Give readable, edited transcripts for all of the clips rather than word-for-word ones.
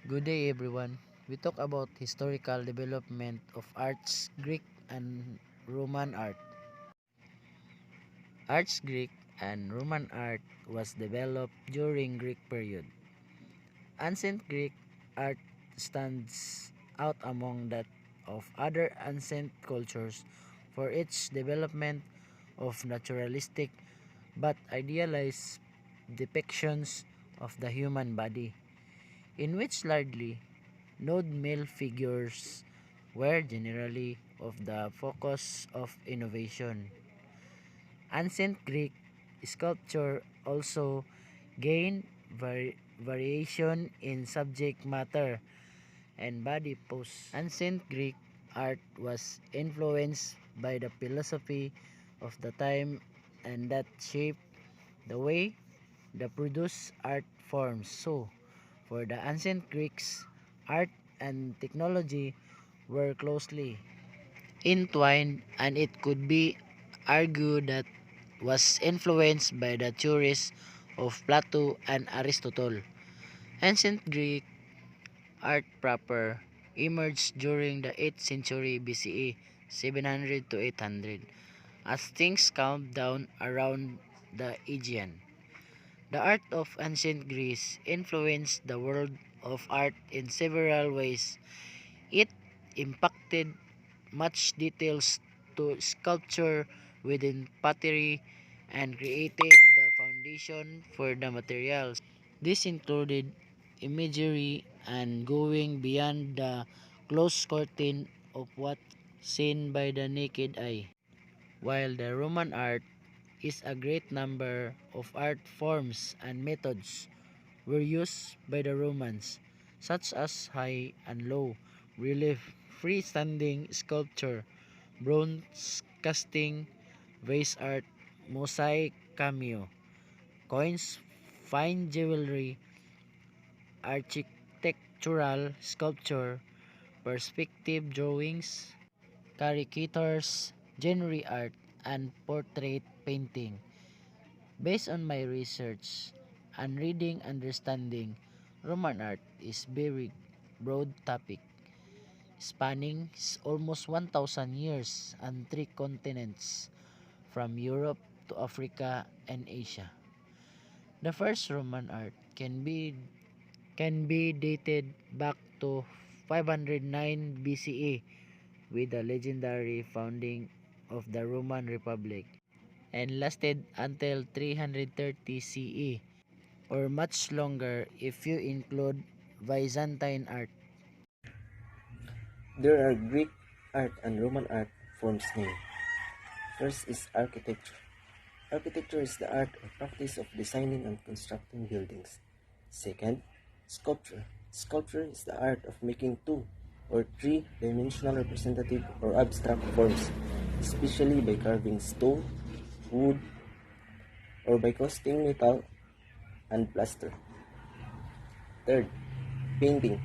Good day everyone. We talk about historical development of arts, Greek and Roman art. Arts Greek and Roman art was developed during Greek period. Ancient Greek art stands out among that of other ancient cultures for its development of naturalistic but idealized depictions of the human body, in which largely nude male figures were generally of the focus of innovation. Ancient Greek sculpture also gained variation in subject matter and body pose. Ancient Greek art was influenced by the philosophy of the time and that shaped the way the produced art forms. So, for the ancient Greeks, art and technology were closely entwined, and it could be argued that was influenced by the theories of Plato and Aristotle. Ancient Greek art proper emerged during the 8th century BCE, 700 to 800, as things calmed down around the Aegean. The art of ancient Greece influenced the world of art in several ways. It impacted much details to sculpture within pottery and created the foundation for the materials. This included imagery and going beyond the closed curtain of what seen by the naked eye. While the Roman art is a great number of art forms and methods were used by the Romans, such as high and low relief, freestanding sculpture, bronze casting, vase art, mosaic cameo, coins, fine jewelry, architectural sculpture, perspective drawings, caricatures, genre art, and portrait painting. Based on my research and reading understanding, Roman art is very broad topic, spanning almost 1,000 years and three continents, from Europe to Africa and Asia. The first Roman art can be dated back to 509 BCE with the legendary founding of the Roman Republic and lasted until 330 CE, or much longer if you include Byzantine art. There are Greek art and Roman art forms named. First is architecture. Architecture is the art or practice of designing and constructing buildings. Second, sculpture. Sculpture is the art of making two or three-dimensional representative or abstract forms, especially by carving stone, wood, or by casting metal and plaster. Third, painting.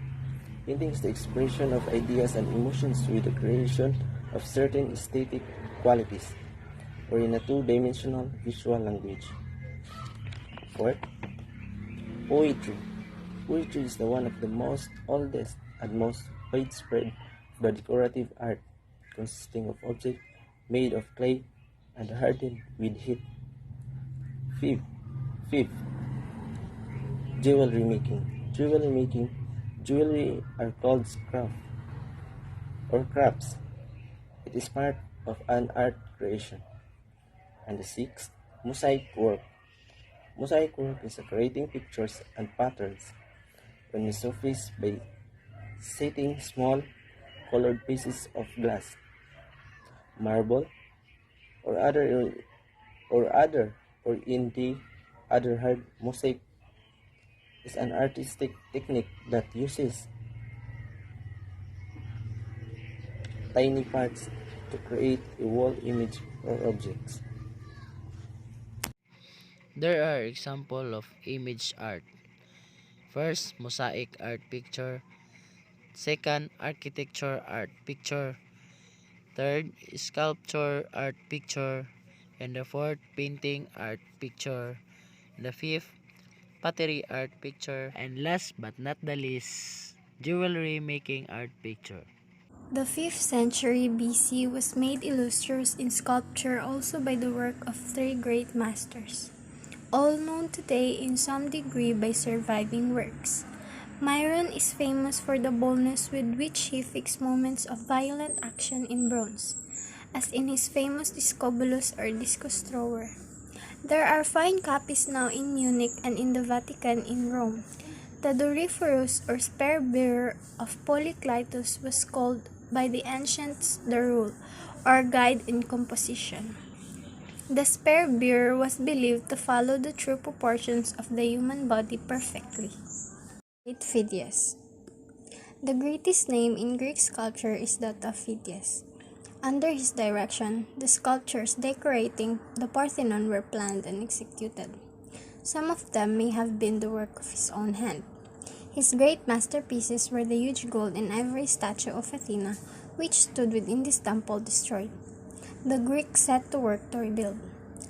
Painting is the expression of ideas and emotions with the creation of certain aesthetic qualities, or in a two-dimensional visual language. Fourth, poetry. Poetry is the one of the most oldest and most widespread of the decorative art, consisting of objects made of clay and hardened with heat. Fifth, fifth, jewelry making. Jewelry are called craft or crafts. It is part of an art creation. And the sixth, mosaic work. Mosaic work is creating pictures and patterns on the surface by setting small colored pieces of glass, marble, or in the other hand, mosaic is an artistic technique that uses tiny parts to create a wall image or objects. There are examples of image art. First, mosaic art picture. Second, architecture art picture. Third, sculpture art picture. And the fourth, painting art picture. And the fifth, pottery art picture. And last but not the least, jewelry making art picture. The 5th century BC was made illustrious in sculpture also by the work of three great masters, all known today in some degree by surviving works. Myron is famous for the boldness with which he fixed moments of violent action in bronze, as in his famous Discobolus or discus thrower. There are fine copies now in Munich and in the Vatican in Rome. The Doryphorus or spear bearer of Polycletus was called by the ancients the rule, or guide in composition. The spear bearer was believed to follow the true proportions of the human body perfectly. Great Phidias. The greatest name in Greek sculpture is that of Phidias. Under his direction, the sculptures decorating the Parthenon were planned and executed. Some of them may have been the work of his own hand. His great masterpieces were the huge gold and ivory statue of Athena, which stood within this temple destroyed. The Greeks set to work to rebuild.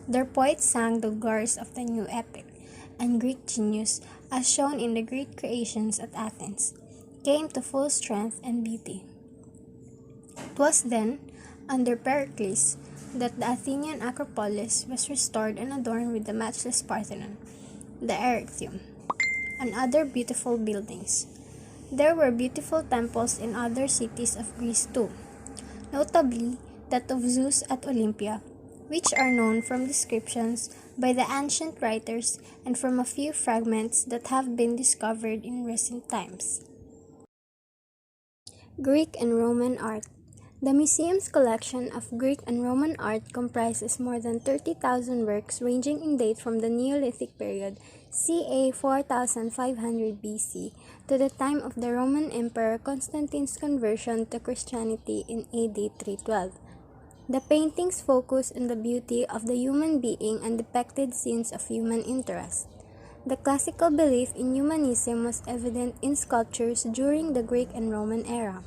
Their poets sang the glories of the new epic, and Greek genius, as shown in the great creations at Athens, came to full strength and beauty. It was then, under Pericles, that the Athenian Acropolis was restored and adorned with the matchless Parthenon, the Erechtheum, and other beautiful buildings. There were beautiful temples in other cities of Greece too, notably that of Zeus at Olympia, which are known from descriptions by the ancient writers and from a few fragments that have been discovered in recent times. Greek and Roman art. The museum's collection of Greek and Roman art comprises more than 30,000 works ranging in date from the Neolithic period, ca. 4500 BC, to the time of the Roman Emperor Constantine's conversion to Christianity in AD 312. The paintings focus on the beauty of the human being and depicted scenes of human interest. The classical belief in humanism was evident in sculptures during the Greek and Roman era.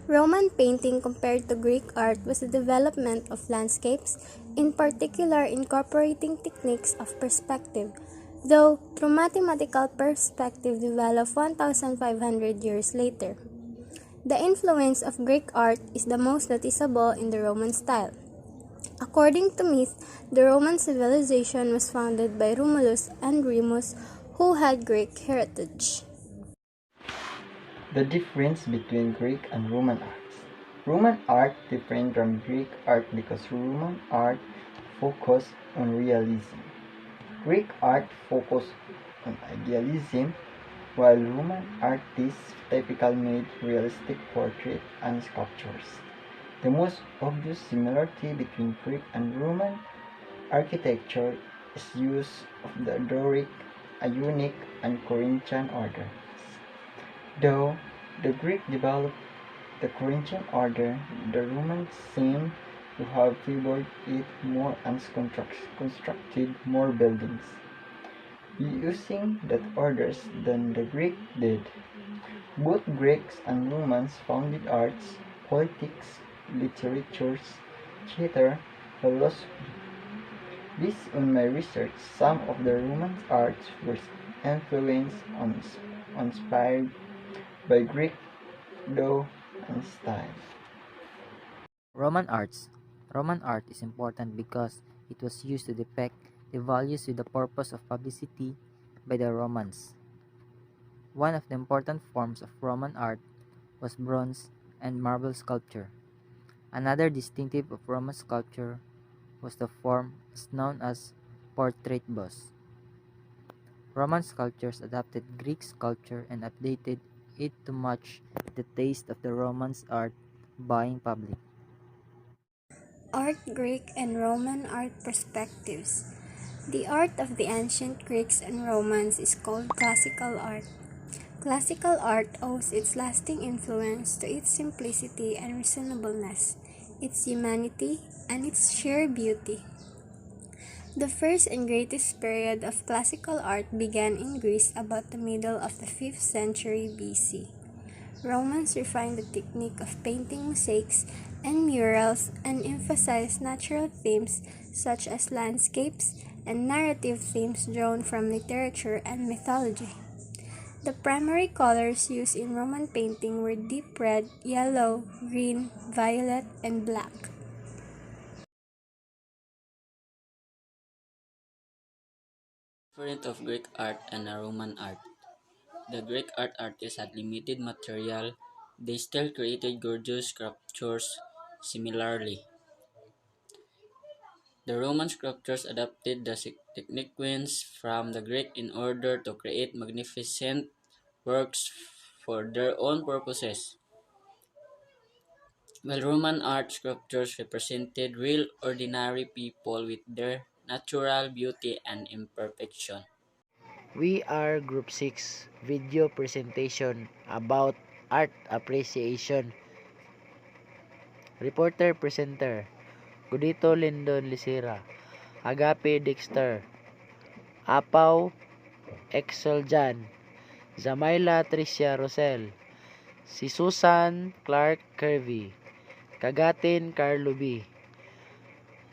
Roman painting compared to Greek art was the development of landscapes, in particular incorporating techniques of perspective, though through mathematical perspective developed 1,500 years later. The influence of Greek art is the most noticeable in the Roman style. According to myth, the Roman civilization was founded by Romulus and Remus, who had Greek heritage. The difference between Greek and Roman arts. Roman art different from Greek art because Roman art focused on realism. Greek art focused on idealism, while Roman artists typically made realistic portraits and sculptures. The most obvious similarity between Greek and Roman architecture is use of the Doric, Ionic, and Corinthian orders. Though the Greek developed the Corinthian order, the Romans seem to have favored it more and constructed more buildings, using that orders than the Greek did. Both Greeks and Romans founded arts, politics, literatures, theater, philosophy. Based on my research, some of the Roman arts were influenced and inspired by Greek law and style. Roman arts. Roman art is important because it was used to depict the values with the purpose of publicity by the Romans. One of the important forms of Roman art was bronze and marble sculpture. Another distinctive of Roman sculpture was the form known as portrait bust. Roman sculptors adapted Greek sculpture and updated it to match the taste of the Romans' art buying public. Art Greek and Roman art perspectives. The art of the ancient Greeks and Romans is called classical art. Classical art owes its lasting influence to its simplicity and reasonableness, its humanity, and its sheer beauty. The first and greatest period of classical art began in Greece about the middle of the 5th century BC. Romans refined the technique of painting mosaics and murals and emphasized natural themes such as landscapes and narrative themes drawn from literature and mythology. The primary colors used in Roman painting were deep red, yellow, green, violet, and black. Different of Greek art and Roman art. The Greek art artists had limited material. They still created gorgeous sculptures similarly. The Roman sculptors adapted the techniques from the Greek in order to create magnificent works for their own purposes, while Roman art sculptures represented real ordinary people with their natural beauty and imperfection. We are Group 6 video presentation about art appreciation. Reporter presenter Gudito Lindon Lisira, Agape Dexter, Apaw Exeljan, Zamaila Tricia Rosel, si Susan Clark Kirby, Kagatin Carlo B,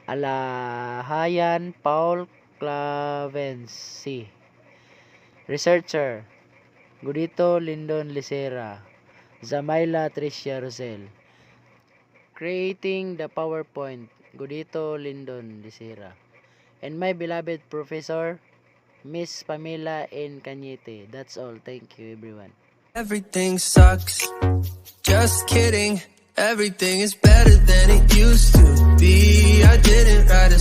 Alahayan Paul Clavency. Researcher Gudito Lindon Lisera, Zamaila Tricia Rosel. Creating the PowerPoint, Gudito Lindon Lisera. And my beloved professor, Miss Pamela N. Cañete. That's all. Thank you, everyone. Everything sucks. Just kidding. Everything is better than it used to be. I didn't write a